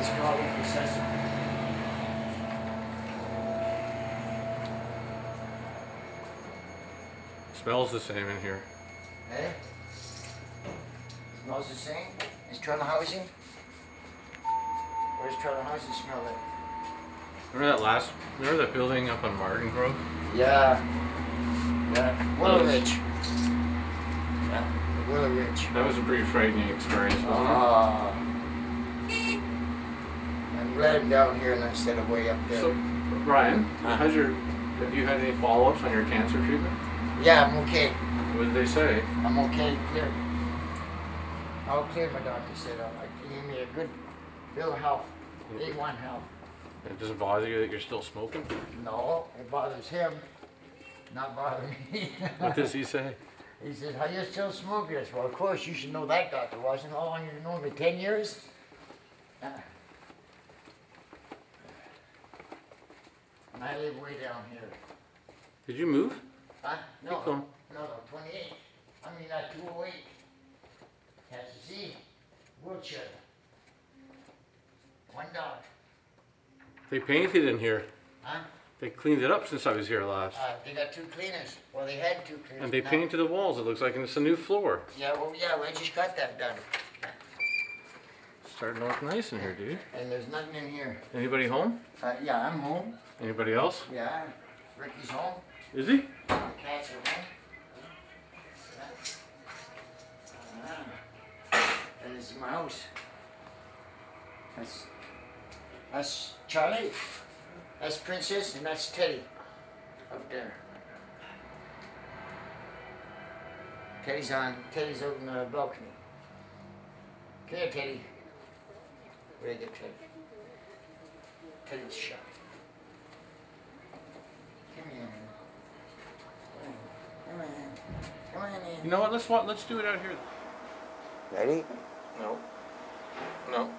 It's called EASA. Smells the same in here. Eh? Smells the same? Is trailer housing? Where's trailer housing smell like? Remember that building up on Martin Grove? Yeah. Yeah. Willow Ridge. Yeah. Willow Ridge. That was a pretty frightening experience, wasn't it? I'm let him down here instead of way up there. So, Brian, have you had any follow-ups on your cancer treatment? Yeah, I'm okay. What did they say? I'm okay, clear. I'll clear, my doctor said. He gave me a good bill of health, A1 health. It doesn't bother you that you're still smoking? No, it bothers him, not bother me. What does he say? He says, "How you still smoking?" I said, "Well, of course, you should know that, Dr. Watson. How long have you known me? 10 years? And I live way down here. Did you move? Huh? No, Keep going. no, 28. I mean, 208. Kansas City, wheelchair. $1. They painted in here. Huh? They cleaned it up since I was here last. They got 2 cleaners. Well, they had 2 cleaners. And they painted the walls. It looks like it's a new floor. Yeah, well, I just got that done. Starting to look nice in here, dude. And there's nothing in here. Anybody home? Yeah, I'm home. Anybody else? Yeah, Ricky's home. Is he? The cats are home. And this is my house. That's Charlie. That's Princess, and that's Teddy up there. Teddy's out in the balcony. Come here, Teddy. Where did I get Teddy? Teddy's shot. Come here. Come on in. You know what? Let's do it out here. Ready? No. No.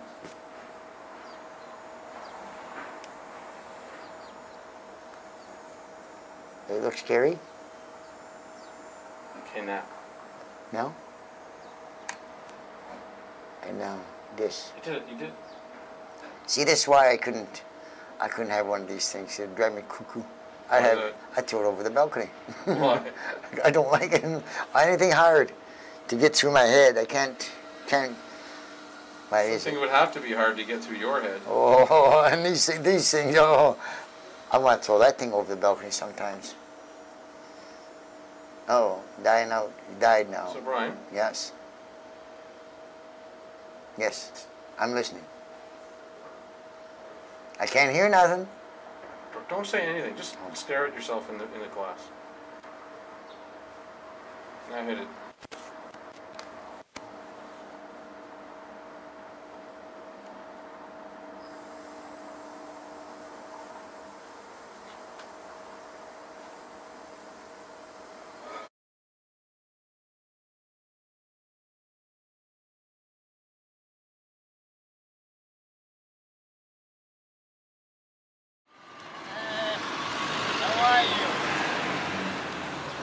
They look scary? Okay, now. No? And now this. You did it. You did. See, this is why I couldn't have one of these things. It'd drive me cuckoo. I throw it over the balcony. Why? I don't like it. Anything hard to get through my head, I can't. Why is Something it? would have to be hard to get through your head. Oh, and these things, oh. I want to throw that thing over the balcony sometimes. Oh, dying out. He died now. So, Brian? Yes. Yes, I'm listening. I can't hear nothing. Don't say anything. Just stare at yourself in the glass. Now hit it.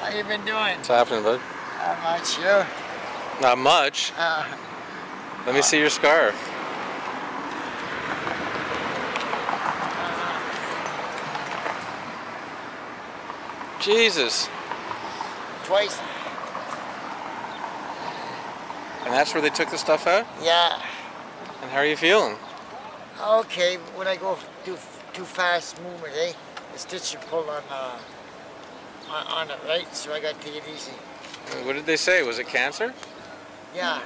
How you been doing? What's happening, bud? Not much, you? Not much. Let me see your scar. Jesus. Twice. And that's where they took the stuff out? Yeah. And how are you feeling? Okay, when I go too fast movement, the stitch you pull on it, right? So I got to take it easy. What did they say? Was it cancer? Yeah.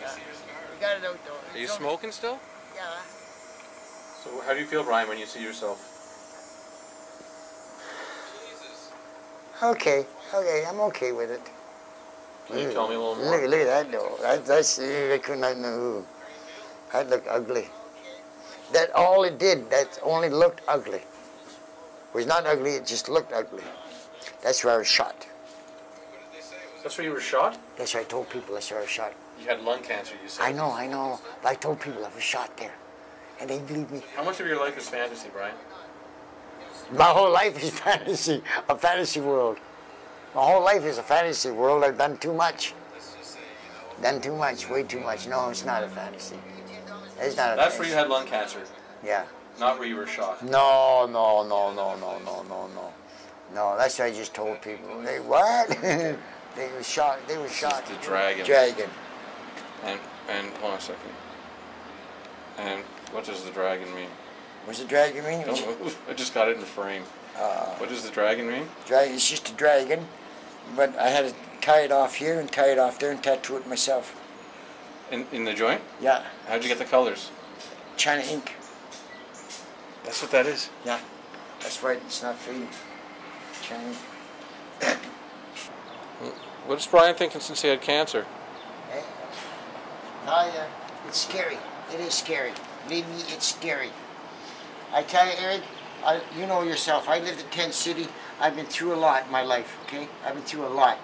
We got it out though. Are you smoking still? Yeah. So how do you feel, Brian, when you see yourself? Okay, I'm okay with it. Can you tell me a little more? Look at that though. I could not know. That looked ugly. That all it did, that only looked ugly. It was not ugly, it just looked ugly. That's where I was shot. That's where you were shot? That's where I told people that's where I was shot. You had lung cancer, you said. I know. But I told people I was shot there. And they believed me. How much of your life is fantasy, Brian? My whole life is fantasy, a fantasy world. My whole life is a fantasy world. I've done too much. Done too much, way too much. No, it's not a fantasy. It's not a That's thing. where you had lung cancer, Yeah. not where you were shot. No. No, that's what I just told people. They what? They were shot. They were shot. This is the dragon. Dragon. And hold on a second. And what does the dragon mean? What's the dragon mean? Don't move. I just got it in the frame. What does the dragon mean? Dragon. It's just a dragon, but I had to tie it off here and tie it off there and tattoo it myself. In the joint? Yeah. How'd you get the colors? China ink. That's what that is. Yeah. That's right. It's not free. China ink. What's Brian thinking since he had cancer? Hey, tell you, it's scary. It is scary. Believe me, it's scary. I tell you, Eric, you know yourself. I lived in Tent City. I've been through a lot in my life. Okay, I've been through a lot.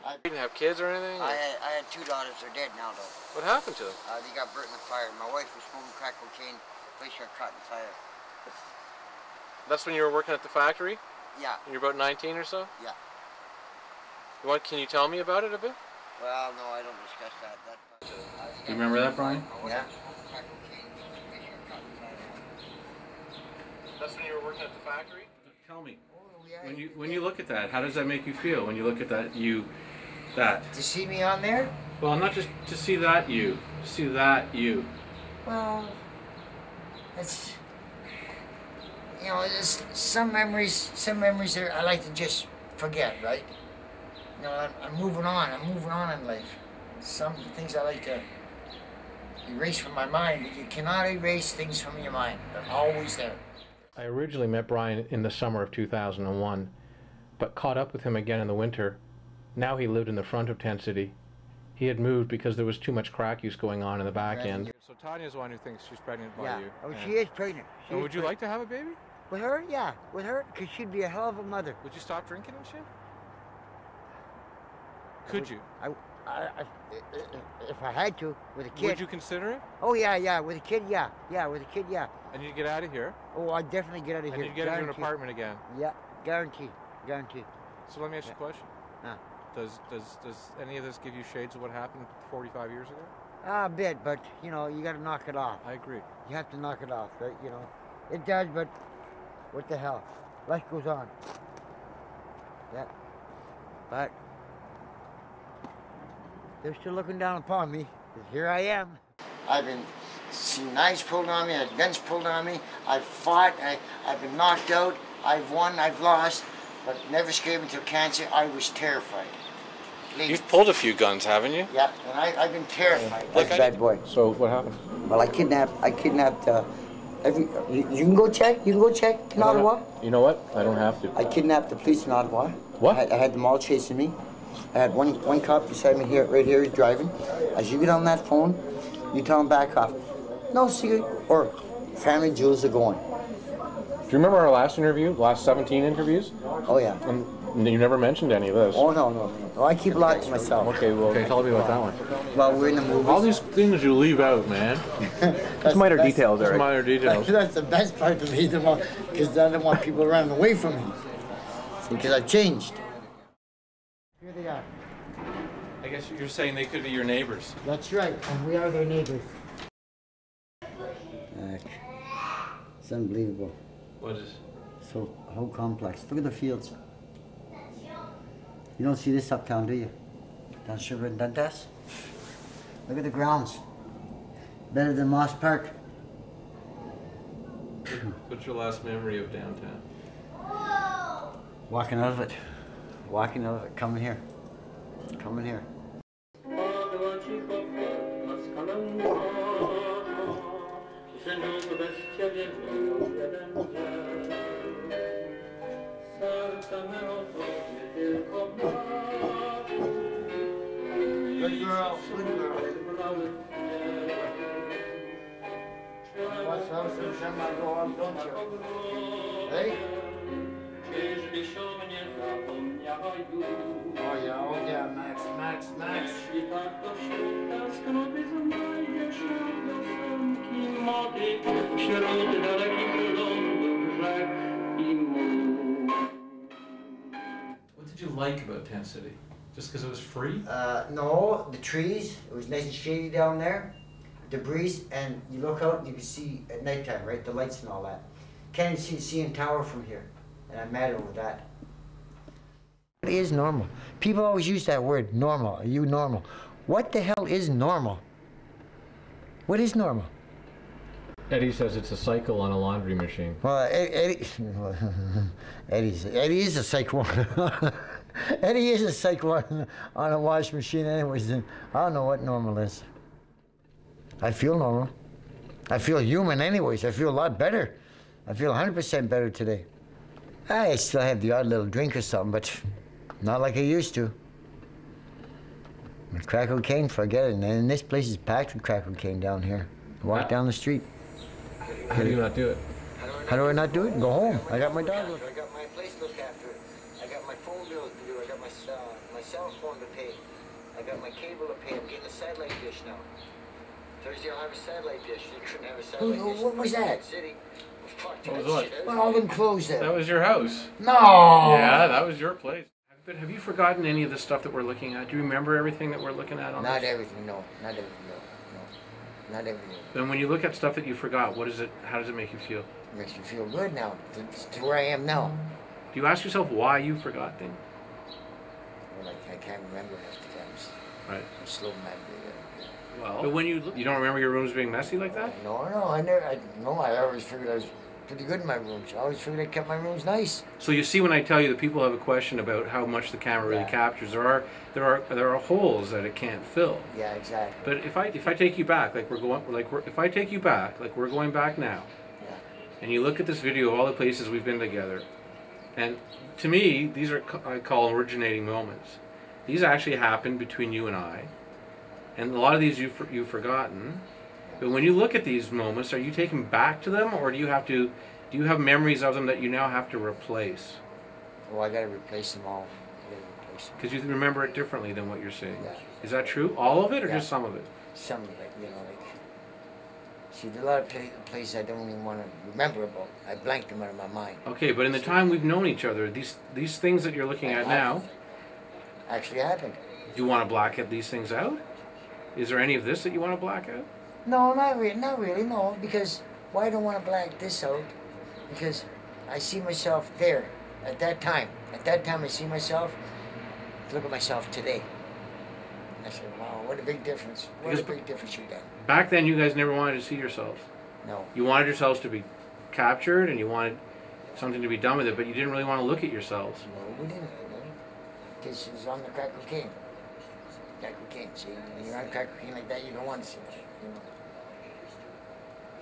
You didn't have kids or anything? I had 2 daughters. They're dead now, though. What happened to them? They got burnt in the fire. My wife was smoking crack cocaine. Place got caught in fire. That's when you were working at the factory? Yeah. And you're about 19 or so? Yeah. What? Can you tell me about it a bit? Well, no, I don't discuss that. Do you remember that, Brian? Yeah. That's when you were working at the factory? Tell me. When you look at that, how does that make you feel? When you look at that To see me on there? Well, not just to see that to see that you. Well, it's, you know, there's some memories that I like to just forget, right? You know, I'm moving on in life. Some things I like to erase from my mind, but you cannot erase things from your mind. They're always there. I originally met Brian in the summer of 2001, but caught up with him again in the winter. Now he lived in the front of Tent City. He had moved because there was too much crack use going on in the back end. So Tanya's the one who thinks she's pregnant by you. Oh, she is pregnant. Would you like to have a baby? With her? Yeah, with her, because she'd be a hell of a mother. Would you stop drinking and shit? Could you? If I had to, with a kid. Would you consider it? Oh, yeah, with a kid, yeah. Yeah, with a kid, yeah. And you'd get out of here? Oh, I'd definitely get out of here. And you'd get into an apartment again? Yeah, guaranteed. So let me ask you a question. Does any of this give you shades of what happened 45 years ago? A bit, but, you know, you got to knock it off. I agree. You have to knock it off, right? You know, it does, but what the hell? Life goes on. Yeah. But they're still looking down upon me, 'cause here I am. I've been seen knives pulled on me, I had guns pulled on me, I've fought, I've been knocked out, I've won, I've lost, but never scared me till cancer. I was terrified. You've pulled a few guns, haven't you? Yeah, and I've been terrified. Like That's a bad boy. So what happened? Well, I kidnapped, you can go check in Ottawa. You know what? I don't have to. I kidnapped the police in Ottawa. What? I had them all chasing me. I had one cop beside me here, right here, he's driving. As you get on that phone, you tell him back off. No secret, or family jewels are going. Do you remember our last interview, last 17 interviews? Oh, yeah. And you never mentioned any of this. Oh, no. I keep a lot to myself. Okay, tell me about that one. Well, we're in the movies. All these things you leave out, man. That's minor details, Eric. Minor details. That's the best part to me, because I don't want people running away from me. Because I've changed. Here they are. I guess you're saying they could be your neighbors. That's right, and we are their neighbors. It's unbelievable. What is? So whole complex. Look at the fields. You don't see this uptown, do you? Down Sugar and Dundas. Look at the grounds. Better than Moss Park. What's your last memory of downtown? Walking out of it. Coming here. Good girl. Watch out for some I go on, don't you? Hey? Oh yeah, Max. What did you like about Tent City? Just because it was free? No, the trees. It was nice and shady down there. debris, and you look out and you can see at nighttime, right, the lights and all that. Can't see CN Tower from here, and I'm mad over that. What is normal? People always use that word, normal. Are you normal? What the hell is normal? What is normal? Eddie says it's a cycle on a laundry machine. Well, Eddie is a psych one. Eddie is a psych one on a wash machine anyways. I don't know what normal is. I feel normal. I feel human anyways. I feel a lot better. I feel 100% better today. I still have the odd little drink or something, but not like I used to. With crack cocaine, forget it. And this place is packed with crack cocaine down here. Walk down the street. How do you not do it? How do I not do it? Go home. I got my dog. I got my place to look after. I got my phone bills to do. I got my cell phone to pay. I got my cable to pay. I'm getting a satellite dish now. Thursday I'll have a satellite dish. You couldn't have a satellite dish. What was that? What was what? Well, all them clothes there. That was your house. No. Yeah, that was your place. But have you forgotten any of the stuff that we're looking at? Do you remember everything that we're looking at on Not this? everything, no. Not everything, no. Not everything. Then when you look at stuff that you forgot, what is it? How does it make you feel? It makes me feel good now, to where I am now. Do you ask yourself why you forgot things? Well, I can't remember half the times. Right. I'm slow mad. Well, but when you don't remember your rooms being messy like that? No, I always figured I was pretty good in my rooms. I always figured I kept my rooms nice. So you see, when I tell you that people have a question about how much the camera really captures, there are holes that it can't fill. Yeah, exactly. But if I take you back, like if I take you back, like we're going back now, and you look at this video of all the places we've been together, and to me, these are I call originating moments. These actually happened between you and I, and a lot of these you've forgotten. But when you look at these moments, are you taken back to them, or do you have memories of them that you now have to replace? Oh, I gotta replace them all. Because you remember it differently than what you're saying. Yeah. Is that true? All of it, or just some of it? Some of it, you know, like. See, there's a lot of places I don't even want to remember about. I blanked them out of my mind. Okay, but in the time we've known each other, these things that you're looking at now actually happened. Do you want to black these things out? Is there any of this that you want to black out? No, not really, no. Because why I don't want to black this out? Because I see myself there at that time. At that time, I see myself. Look at myself today. I said, wow, what a big difference. What a big difference you've done. Back then, you guys never wanted to see yourselves. No. You wanted yourselves to be captured, and you wanted something to be done with it, but you didn't really want to look at yourselves. No, we didn't. Because it was on the crack cocaine. Crack cocaine. See, when you're on crack cocaine like that, you don't want to see that. You know.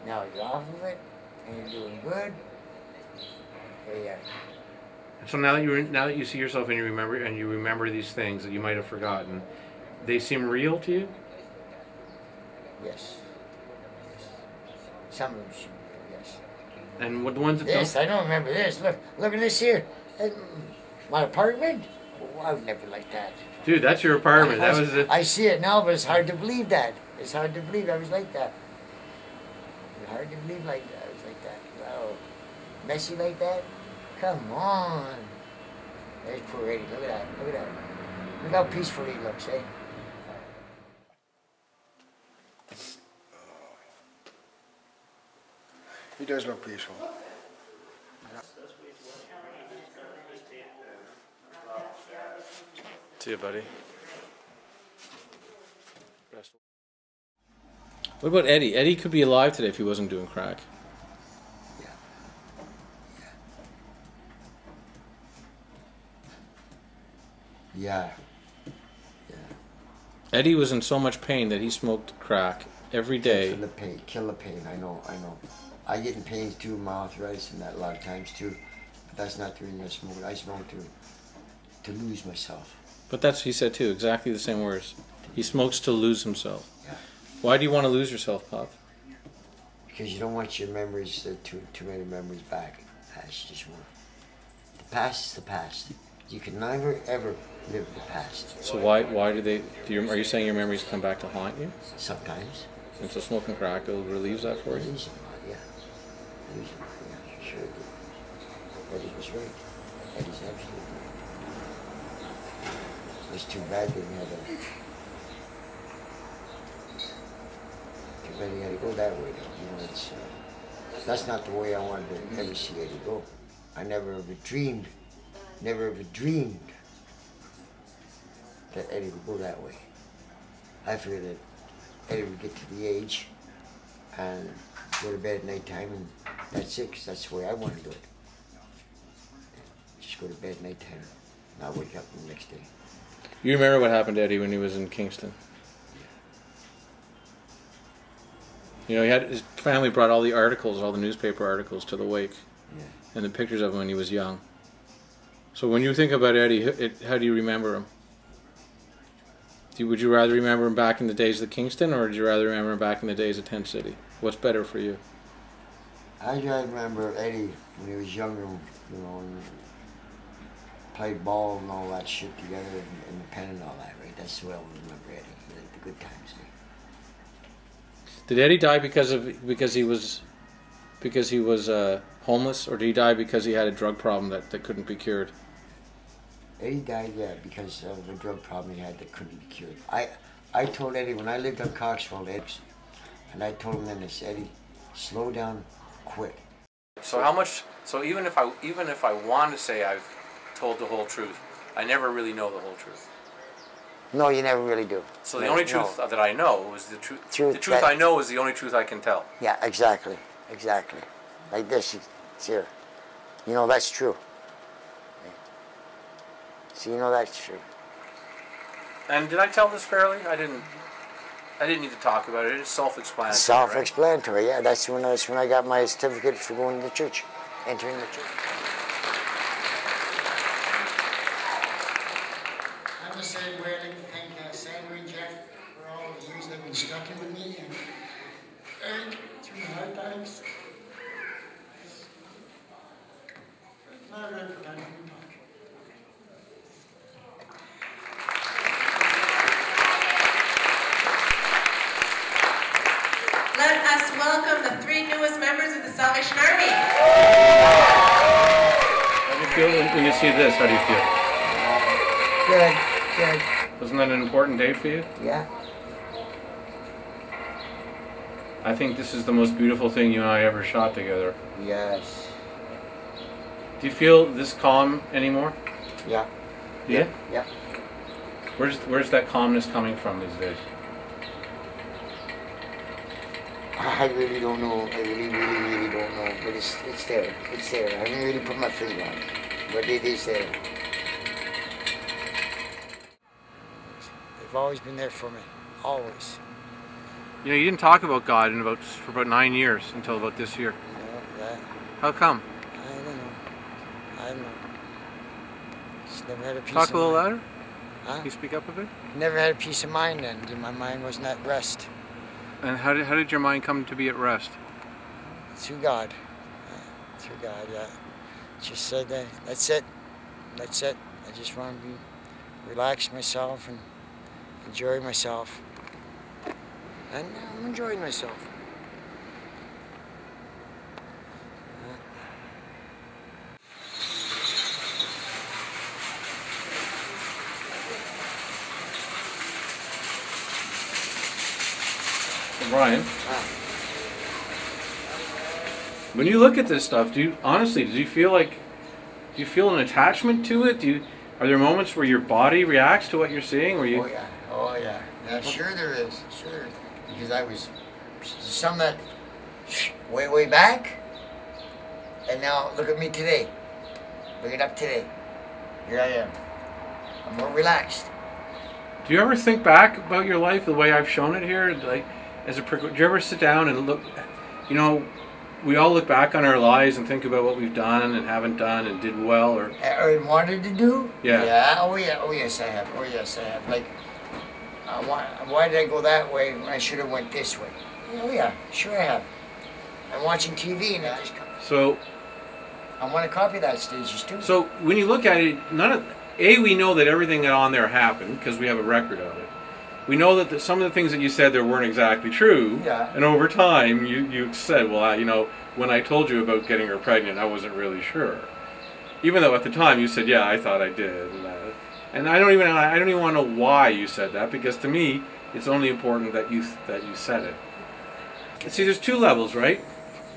Now you're off of it, and you're doing good. There you are. So now that you see yourself and you remember these things that you might have forgotten, they seem real to you? Yes. Some of them seem real, yes. And what the ones that don't? I don't remember this. Look at this here. My apartment? Oh, I would never like that. Dude, that's your apartment. I see it now, but it's hard to believe that. It's hard to believe I was like that. It's hard to believe I was like that. Wow. Messy like that? Come on. There's poor Eddie. Look at that. Look at that. Look how peaceful he looks, eh? He does look peaceful. See you, buddy. What about Eddie? Eddie could be alive today if he wasn't doing crack. Yeah. Eddie was in so much pain that he smoked crack every day. Kill the pain. I know. I get in pains too, my arthritis and that a lot of times too. But that's not the reason I smoke. I smoke to lose myself. But that's what he said too, exactly the same words. He smokes to lose himself. Yeah. Why do you want to lose yourself, Pop? Because you don't want your memories, too many memories back. You just want. The past is the past. You can never ever live the past. So why do they? Are you saying your memories come back to haunt you? Sometimes. And so smoking crack relieves that for you? Yeah. Yeah, sure. Eddie was right. Eddie's absolutely right. It's too bad they didn't have a. Too But he had to go that way, though. You know, that's not the way I wanted to ever see Eddie go. I never ever dreamed that Eddie would go that way. I figured that Eddie would get to the age and go to bed at nighttime, and that's it, 'cause that's the way I want to do it. Just go to bed at nighttime, not wake up the next day. You remember what happened to Eddie when he was in Kingston? You know, his family brought all the articles, all the newspaper articles to the wake, and the pictures of him when he was young. So when you think about Eddie, how do you remember him? Would you rather remember him back in the days of Kingston, or would you rather remember him back in the days of Tent City? What's better for you? I remember Eddie when he was younger, you know, and played ball and all that shit together, and the pen and all that, right? That's the way I remember Eddie. He liked the good times, eh? Did Eddie die because he was homeless, or did he die because he had a drug problem that couldn't be cured? Eddie died, yeah, because of the drug problem he had that couldn't be cured. I told Eddie when I lived on Coxwell, and I told him then, I said, Eddie, slow down, quit. So how much? So even if I want to say I've told the whole truth, I never really know the whole truth. No, you never really do. So the only truth that I know is the truth. The truth that I know is the only truth I can tell. Yeah, exactly, exactly. Like this, it's here. You know that's true. So you know that's true. And did I tell this fairly? I didn't need to talk about it. It's self-explanatory. Self-explanatory, yeah. That's when I got my certificate for going to the church, entering the church. I'm the same way. I'd like to thank Sandra and Jeff for all the years they've been stuck in with me and Eric through the hard times. It's not right for time to talk. Let us welcome the 3 newest members of the Salvation Army. How do you feel when you see this? How do you feel? Good, good. Wasn't that an important day for you? Yeah. I think this is the most beautiful thing you and I ever shot together. Yes. Do you feel this calm anymore? Yeah. Yeah? Yeah. Where's that calmness coming from these days? I really don't know. I really don't know. But it's there. It's there. I haven't really put my finger on it. But it is there. They've always been there for me. Always. You know, you didn't talk about God for about 9 years until about this year. Yeah. How come? I don't know. Just never had a peace Talk of a little mind. louder? Huh? Can you speak up a bit? Never had a peace of mind then. My mind wasn't at rest. And how did your mind come to be at rest? Through God. Through God, yeah. Just said that. That's it. That's it. I just want to relax myself and enjoy myself. And I'm enjoying myself. Brian, when you look at this stuff, do you feel an attachment to it? Are there moments where your body reacts to what you're seeing? Oh yeah. Yeah, sure there is. Sure. Because I was some that way back, and now look at me today. Look it up today. Here I am. I'm more relaxed. Do you ever think back about your life the way I've shown it here? Like, do you ever sit down and look? You know, we all look back on our lives and think about what we've done and haven't done and did well or wanted to do. Yeah. Yeah. Oh yeah. Oh yes, I have. Oh yes, I have. Like, why did I go that way when I should have went this way? Oh yeah, sure I have. I'm watching TV and I just. So. I want to copy that stages too. So when you look at it, we know that everything that on there happened because we have a record of it. We know that some of the things that you said there weren't exactly true. Yeah. And over time, you said, well, you know, when I told you about getting her pregnant, I wasn't really sure. Even though at the time you said, yeah, I thought I did. And I don't even want to know why you said that, because to me, it's only important that you said it. See, there's two levels, right?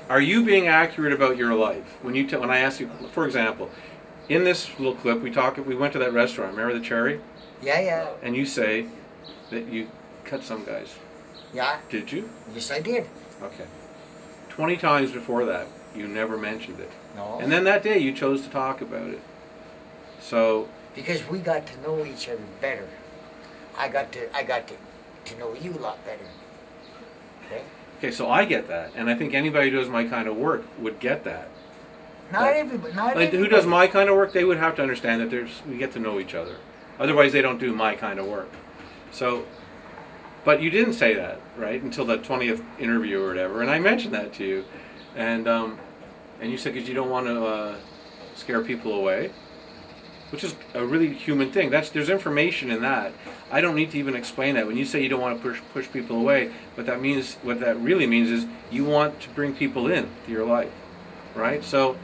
Are you being accurate about your life? When I ask you, for example, in this little clip, we went to that restaurant, remember the Cherry? Yeah, yeah. And you say that you cut some guys. Yeah. Did you? Yes, I did. Okay. 20 times before that, you never mentioned it. No. And then that day, you chose to talk about it. So. Because we got to know each other better. I got to know you a lot better. Okay? Okay, so I get that. And I think anybody who does my kind of work would get that. Not everybody. Not everybody. Who does my kind of work, they would have to understand that we get to know each other. Otherwise, they don't do my kind of work. So, but you didn't say that, right, until the 20th interview or whatever, and I mentioned that to you, and you said because you don't want to scare people away, which is a really human thing. There's information in that. I don't need to even explain that. When you say you don't want to push people away, what that really means is you want to bring people in to your life, right? So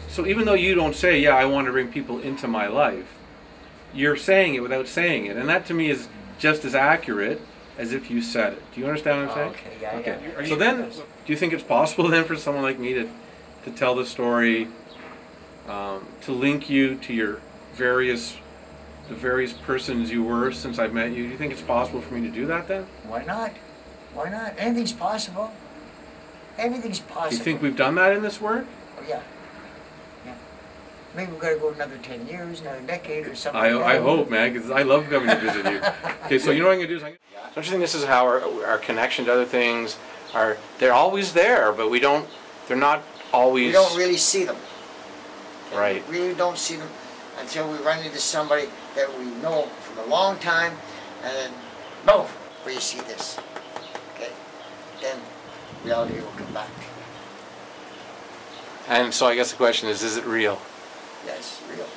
so even though you don't say, yeah, I want to bring people into my life, you're saying it without saying it. And that to me is just as accurate as if you said it. Do you understand what I'm saying? Okay, yeah, okay. yeah. So then, do you think it's possible then for someone like me to tell the story, to link you to the various persons you were since I've met you? Do you think it's possible for me to do that then? Why not? Why not? Anything's possible. Everything's possible. Do you think we've done that in this work? Oh, yeah. Yeah. Maybe we've got to go another 10 years, another decade or something. I hope, man, because I love coming to visit you. Okay, so you know what I'm going to do? Don't you think this is how our connection to other things they're always there, but they're not always... We don't really see them. Right. We really don't see them until we run into somebody that we know from a long time, and then, boom, where you see this. Okay? Then reality will come back. And so I guess the question is it real? Yes, real.